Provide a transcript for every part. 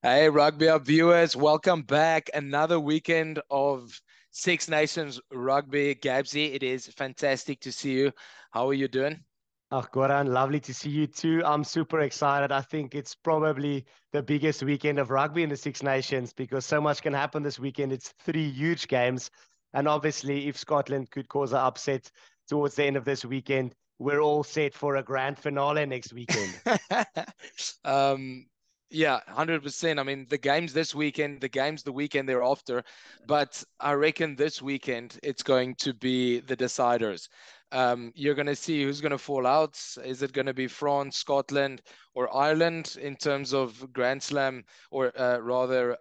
Hey, Rugby Hub viewers, welcome back. Another weekend of Six Nations rugby. Gabsy, it is fantastic to see you. How are you doing? Oh, Goran, lovely to see you too. I'm super excited. I think it's probably the biggest weekend of rugby in the Six Nations because so much can happen this weekend. It's three huge games. And obviously, if Scotland could cause an upset towards the end of this weekend, we're all set for a grand finale next weekend. Um, yeah, 100%. I mean, the games this weekend, the games the weekend thereafter, but I reckon this weekend it's going to be the deciders. You're going to see who's going to fall out. Is it going to be France, Scotland, or Ireland in terms of Grand Slam, or rather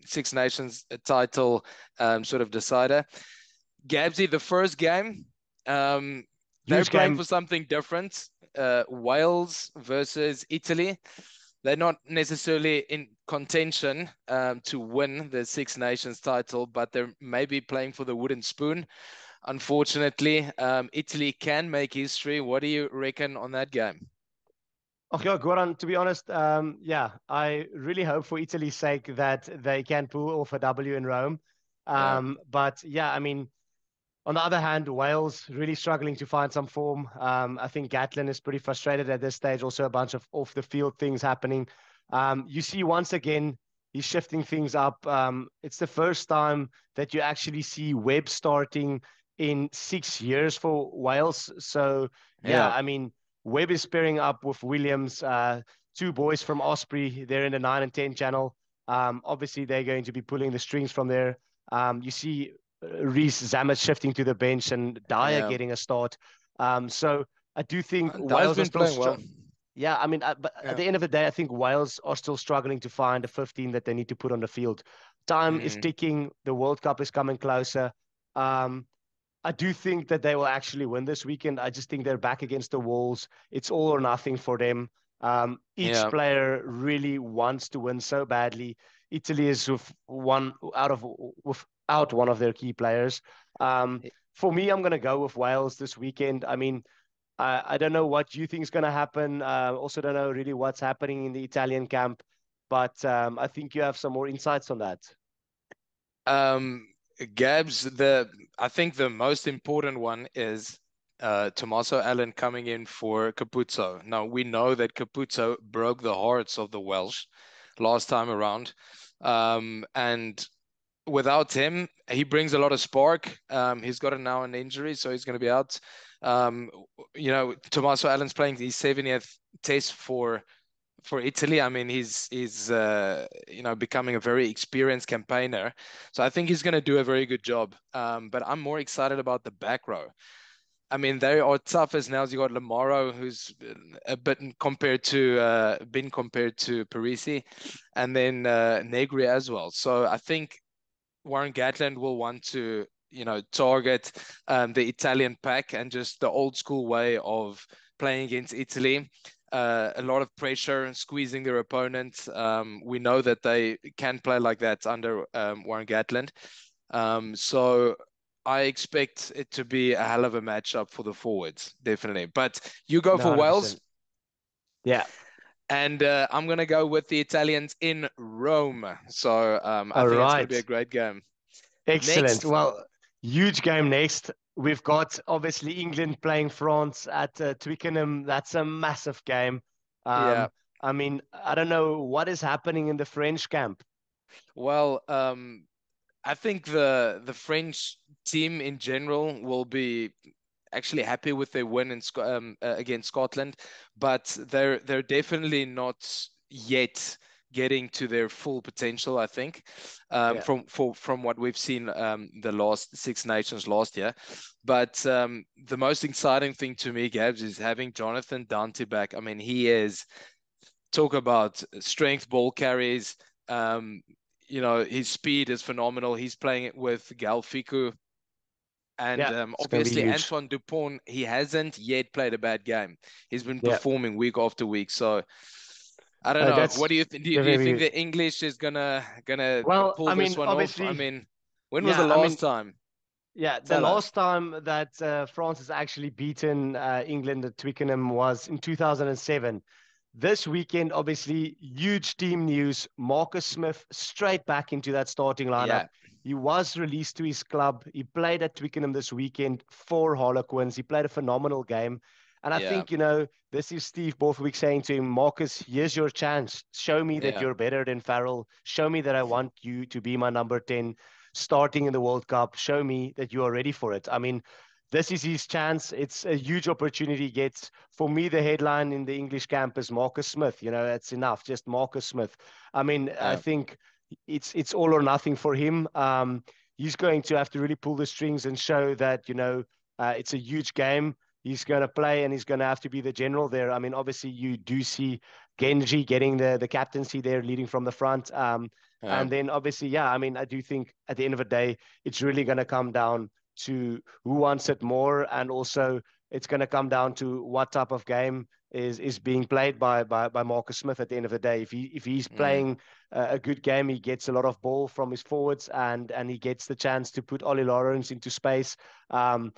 Six Nations title sort of decider? Gabsy, the first game, um, they're Huge playing game. for something different. Wales versus Italy. They're not necessarily in contention to win the Six Nations title, but they're maybe playing for the wooden spoon. Unfortunately, Italy can make history. What do you reckon on that game? Okay, Goran, to be honest, yeah, I really hope for Italy's sake that they can pull off a W in Rome. Yeah, But yeah, I mean, on the other hand, Wales really struggling to find some form. I think Gatlin is pretty frustrated at this stage. Also, a bunch of off the field things happening. You see, once again, he's shifting things up. It's the first time that you actually see Webb starting in 6 years for Wales. So, yeah, yeah, I mean, Webb is pairing up with Williams, two boys from Osprey. They're in the 9 and 10 channel. Obviously, they're going to be pulling the strings from there. You see Reece Zammit shifting to the bench and Dyer yeah. getting a start. So I do think Dyer's Wales are been still, playing well. yeah. I mean, but at Yeah. the end of the day, I think Wales are still struggling to find a 15 that they need to put on the field. Time is Mm. ticking. The World Cup is coming closer. Um, I do think that they will actually win this weekend. I just think they're back against the walls. It's all or nothing for them. Each Yeah. player really wants to win so badly. Italy is without one of their key players. For me, I'm going to go with Wales this weekend. I mean, I don't know what you think is going to happen. Also, don't know really what's happening in the Italian camp, but I think you have some more insights on that. Um, Gabs, I think the most important one is Tommaso Allen coming in for Capuzzo. Now we know that Capuzzo broke the hearts of the Welsh last time around, and without him, he brings a lot of spark. He's got now an injury, so he's going to be out. Um, Tommaso Allen's playing his 70th test for Italy. I mean, he's becoming a very experienced campaigner. So I think he's going to do a very good job. But I'm more excited about the back row. I mean, they are tough as nails. You got Lamaro, who's a bit been compared to Parisi, and then Negri as well. So I think Warren Gatland will want to, target the Italian pack and just the old school way of playing against Italy. A lot of pressure and squeezing their opponent. We know that they can play like that under Warren Gatland. So I expect it to be a hell of a matchup for the forwards, definitely. But you go No, for Wales, 100%. Yeah. and I'm going to go with the Italians in Rome. So I All think it's going to be a right. great game. Excellent. Next, Well, huge game next. We've got obviously England playing France at Twickenham. That's a massive game. yeah. I mean, I don't know what is happening in the French camp. Well, I think the French team in general will be actually happy with their win against Scotland, but they're definitely not yet getting to their full potential. I think Yeah, from what we've seen the last Six Nations last year. But the most exciting thing to me, Gabs, is having Jonathan Dante back. I mean, he is talk about strength ball carries. Um, his speed is phenomenal. He's playing it with Galfiku. And yeah, it's going to be obviously, huge. Antoine Dupont, he hasn't yet played a bad game. He's been Yeah, performing week after week. So I don't know. What that's do you think? Do you definitely think huge. the English is gonna Well, pull I this mean, one off? I obviously, mean, when was the yeah, I last mean, time? yeah, the Tell us. last time that France has actually beaten England at Twickenham was in 2007. This weekend, obviously, huge team news. Marcus Smith straight back into that starting lineup. Yeah, He was released to his club. He played at Twickenham this weekend for Harlequins. He played a phenomenal game. And I yeah, think, this is Steve Borthwick saying to him, Marcus, here's your chance. Show me that yeah, you're better than Farrell. Show me that I want you to be my number 10 starting in the World Cup. Show me that you are ready for it. I mean, this is his chance. It's a huge opportunity he gets. For me, the headline in the English camp is Marcus Smith. It's enough, just Marcus Smith. I mean, I yeah. think it's all or nothing for him. He's going to have to really pull the strings and show that, it's a huge game. He's going to play and he's going to have to be the general there. I mean, obviously, you do see Genji getting the captaincy there, leading from the front. Yeah. And then obviously, yeah, I mean, I do think at the end of the day, it's really going to come down to who wants it more, and also it's going to come down to what type of game is being played by Marcus Smith at the end of the day. If he's Mm. playing a good game, he gets a lot of ball from his forwards, and he gets the chance to put Ollie Lawrence into space. Um,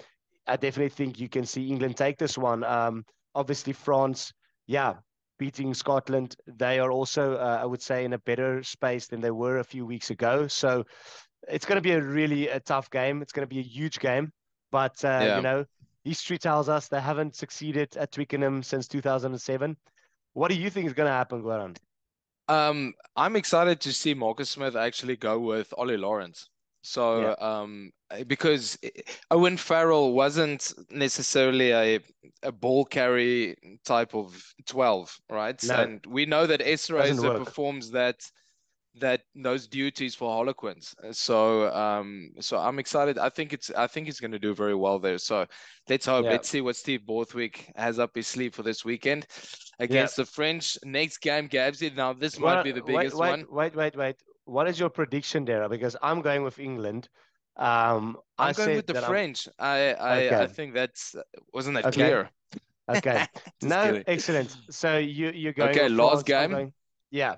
I definitely think you can see England take this one. Obviously, France, yeah, beating Scotland, they are also, I would say, in a better space than they were a few weeks ago. So it's going to be a tough game. It's going to be a huge game. But, Yeah. history tells us they haven't succeeded at Twickenham since 2007. What do you think is going to happen, Goran? I'm excited to see Marcus Smith actually go with Ollie Lawrence. Yeah, So, because Owen Farrell wasn't necessarily a ball carry type of 12, right? no, And we know that doesn't Esterhuizen work. performs that those duties for Harlequins. So I'm excited. I think he's going to do very well there. So let's hope. Yeah, Let's see what Steve Borthwick has up his sleeve for this weekend yeah. against the French. Next game, Gabsy. Now this might be the Goran, wait, biggest wait, one. wait, wait, wait. What is your prediction there? Because I'm going with England. I I'm going with said the that I'm French. I okay, think that's wasn't that okay, clear? okay. Just No, kidding. excellent. So you're going Okay, with last France. I'm game. going. Yeah.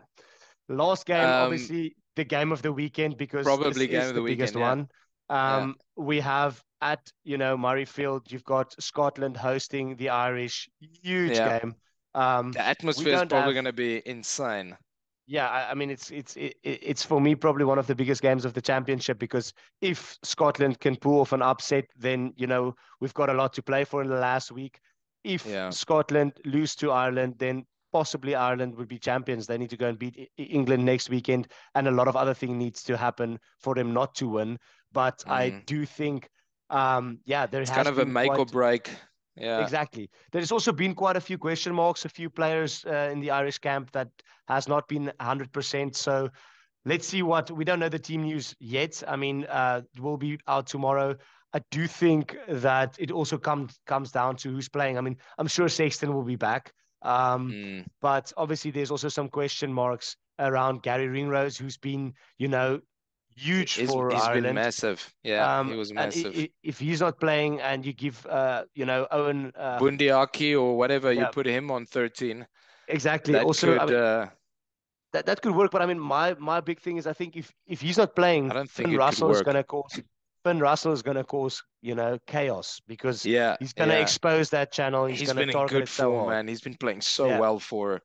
Last game, Um, obviously the game of the weekend because this Probably game is of the the biggest weekend. Yeah, one. yeah, We have at Murrayfield, you've got Scotland hosting the Irish, huge yeah. game. The We atmosphere is don't probably have going to be insane. yeah, I mean it's for me probably one of the biggest games of the championship because if Scotland can pull off an upset, then we've got a lot to play for in the last week. If Yeah. Scotland lose to Ireland, then possibly Ireland would be champions. They need to go and beat England next weekend, and a lot of other things needs to happen for them not to win. But I Mm. do think, yeah, there It's kind has of a been make or quite break. Yeah, exactly. There's also been quite a few question marks, a few players in the Irish camp that has not been 100%. So let's see what we don't know the team news yet. I mean, it will be out tomorrow. I do think that it also comes down to who's playing. I mean, I'm sure Sexton will be back, mm. but obviously there's also some question marks around Gary Ringrose, who's been huge He's for he's been Ireland. massive. Yeah, he was And massive. if he's not playing and you give Owen Bundiaki or whatever, you yeah, put him on 13. exactly. That Also, I could. mean, that could work, but I mean, my big thing is I think if he's not I playing, don't think it could Finn Russell is gonna cause chaos because Yeah, he's gonna yeah. expose that channel. He's He's gonna been in target good it so form, hard. man. He's been playing so Yeah, well for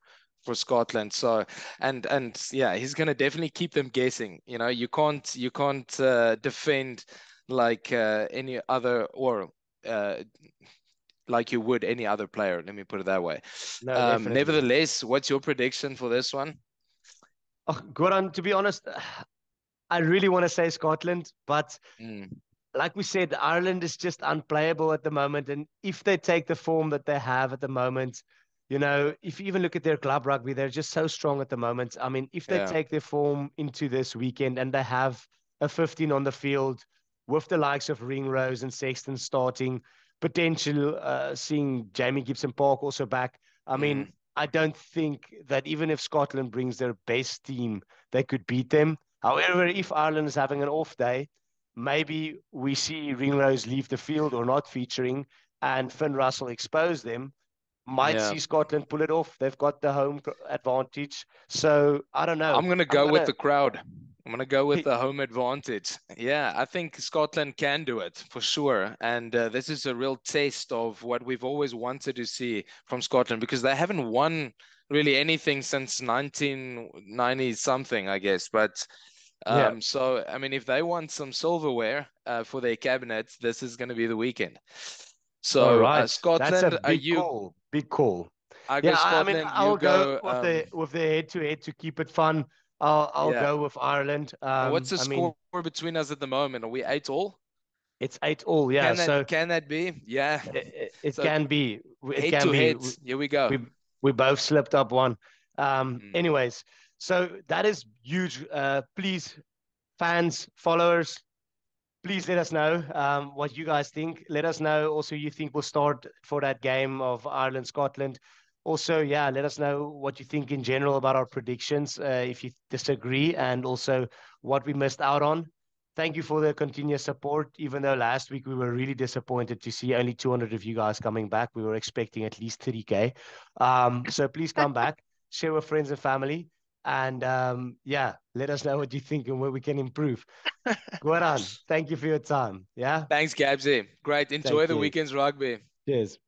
Scotland. So and yeah, he's gonna definitely keep them guessing. You can't defend like any other or uh, like you would any other player. Let me put it that way. no, definitely. Nevertheless, what's your prediction for this one? Oh, Goran, to be honest, I really want to say Scotland, but Mm, like we said, Ireland is just unplayable at the moment. And if they take the form that they have at the moment, if you even look at their club rugby, they're just so strong at the moment. I mean, if they yeah. take their form into this weekend and they have a 15 on the field with the likes of Ringrose and Sexton starting, potential seeing Jamie Gibson Park also back. I mean, Mm, I don't think that even if Scotland brings their best team, they could beat them. However, if Ireland is having an off day, maybe we see Ringrose leave the field or not featuring, and Finn Russell expose them. Might yeah. see Scotland pull it off. They've got the home advantage. So I don't know. I'm gonna I'm go with gonna the crowd. I'm gonna go with the home advantage. Yeah, I think Scotland can do it for sure. And this is a real taste of what we've always wanted to see from Scotland because they haven't won really anything since 1990 something, I guess. But Yeah. so I mean, if they want some silverware for their cabinet, this is going to be the weekend. All So right. That's a Scotland, are big you? call. Big call. I go Yeah, I mean, Scotland. You I'll go go. with the head to head to keep it fun. I'll Yeah. go with Ireland. And what's the I mean, score between us at the moment? Are we 8-all? it's 8-8. Yeah. So Can that be? Yeah. it So can be. It head can to be. head. Here we go. We we both slipped up one. Mm. Anyways, so that is huge. Please, fans, followers, please let us know what you guys think. Let us know also you think we'll start for that game of Ireland Scotland. Also, yeah, let us know what you think in general about our predictions, if you disagree, and also what we missed out on. Thank you for the continuous support. Even though last week we were really disappointed to see only 200 of you guys coming back, we were expecting at least 30K. So please come back, share with friends and family, and yeah, let us know what you think and where we can improve. Goran, thank you for your time. Yeah, Thanks, Gabsy. Great. Enjoy thank the you. weekend's rugby. Cheers.